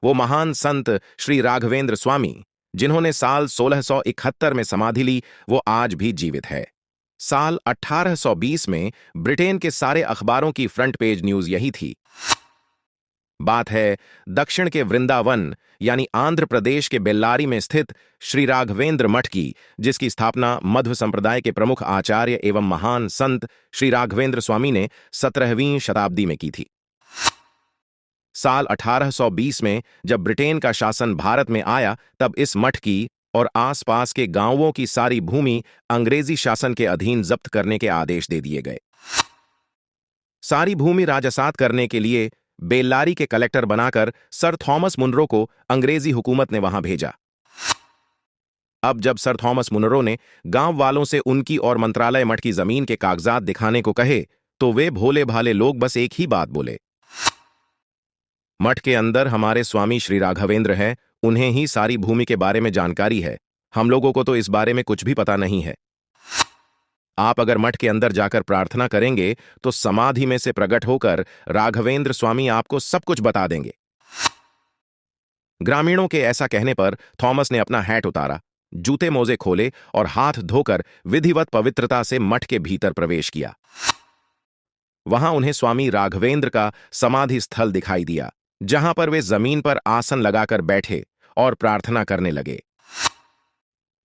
वो महान संत श्री राघवेंद्र स्वामी, जिन्होंने साल 1671 में समाधि ली, वो आज भी जीवित है। साल 1820 में ब्रिटेन के सारे अखबारों की फ्रंट पेज न्यूज यही थी। बात है दक्षिण के वृंदावन यानी आंध्र प्रदेश के बेल्लारी में स्थित श्री राघवेंद्र मठ की, जिसकी स्थापना मध्व संप्रदाय के प्रमुख आचार्य एवं महान संत श्री राघवेंद्र स्वामी ने 17वीं शताब्दी में की थी। साल 1820 में जब ब्रिटेन का शासन भारत में आया, तब इस मठ की और आसपास के गांवों की सारी भूमि अंग्रेजी शासन के अधीन जब्त करने के आदेश दे दिए गए। सारी भूमि राजसात करने के लिए बेल्लारी के कलेक्टर बनाकर सर थॉमस मुनरो को अंग्रेजी हुकूमत ने वहां भेजा। अब जब सर थॉमस मुनरो ने गांव वालों से उनकी और मंत्रालय मठ की जमीन के कागजात दिखाने को कहे, तो वे भोले भाले लोग बस एक ही बात बोले, मठ के अंदर हमारे स्वामी श्री राघवेंद्र हैं, उन्हें ही सारी भूमि के बारे में जानकारी है, हम लोगों को तो इस बारे में कुछ भी पता नहीं है। आप अगर मठ के अंदर जाकर प्रार्थना करेंगे तो समाधि में से प्रकट होकर राघवेंद्र स्वामी आपको सब कुछ बता देंगे। ग्रामीणों के ऐसा कहने पर थॉमस ने अपना हैट उतारा, जूते मोजे खोले और हाथ धोकर विधिवत पवित्रता से मठ के भीतर प्रवेश किया। वहां उन्हें स्वामी राघवेंद्र का समाधि स्थल दिखाई दिया, जहां पर वे जमीन पर आसन लगाकर बैठे और प्रार्थना करने लगे।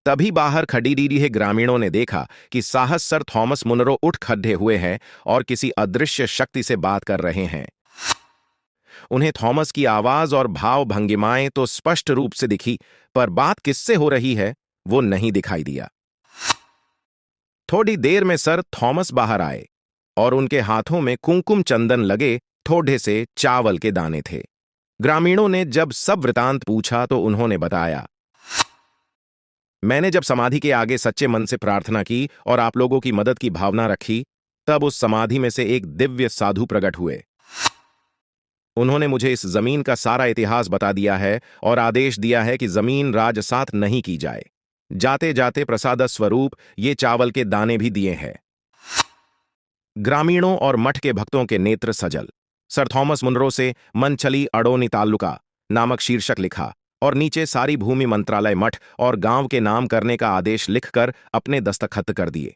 तभी बाहर खड़ीडीडीहे ग्रामीणों ने देखा कि साहस सर थॉमस मुनरो उठ खड़े हुए हैं और किसी अदृश्य शक्ति से बात कर रहे हैं। उन्हें थॉमस की आवाज और भाव भंगिमाएं तो स्पष्ट रूप से दिखी, पर बात किससे हो रही है वो नहीं दिखाई दिया। थोड़ी देर में सर थॉमस बाहर आए और उनके हाथों में कुंकुम चंदन लगे थोड़े से चावल के दाने थे। ग्रामीणों ने जब सब वृतांत पूछा तो उन्होंने बताया, मैंने जब समाधि के आगे सच्चे मन से प्रार्थना की और आप लोगों की मदद की भावना रखी, तब उस समाधि में से एक दिव्य साधु प्रकट हुए। उन्होंने मुझे इस जमीन का सारा इतिहास बता दिया है और आदेश दिया है कि जमीन राजसात नहीं की जाए। जाते जाते प्रसाद स्वरूप ये चावल के दाने भी दिए हैं। ग्रामीणों और मठ के भक्तों के नेत्र सजल। सर थॉमस मुनरो से मनचली अडोनी ताल्लुका नामक शीर्षक लिखा और नीचे सारी भूमि मंत्रालय मठ और गांव के नाम करने का आदेश लिखकर अपने दस्तखत कर दिए।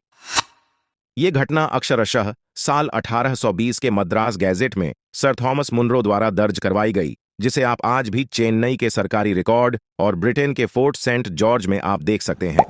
ये घटना अक्षरशः साल 1820 के मद्रास गैजेट में सर थॉमस मुनरो द्वारा दर्ज करवाई गई, जिसे आप आज भी चेन्नई के सरकारी रिकॉर्ड और ब्रिटेन के फोर्ट सेंट जॉर्ज में आप देख सकते हैं।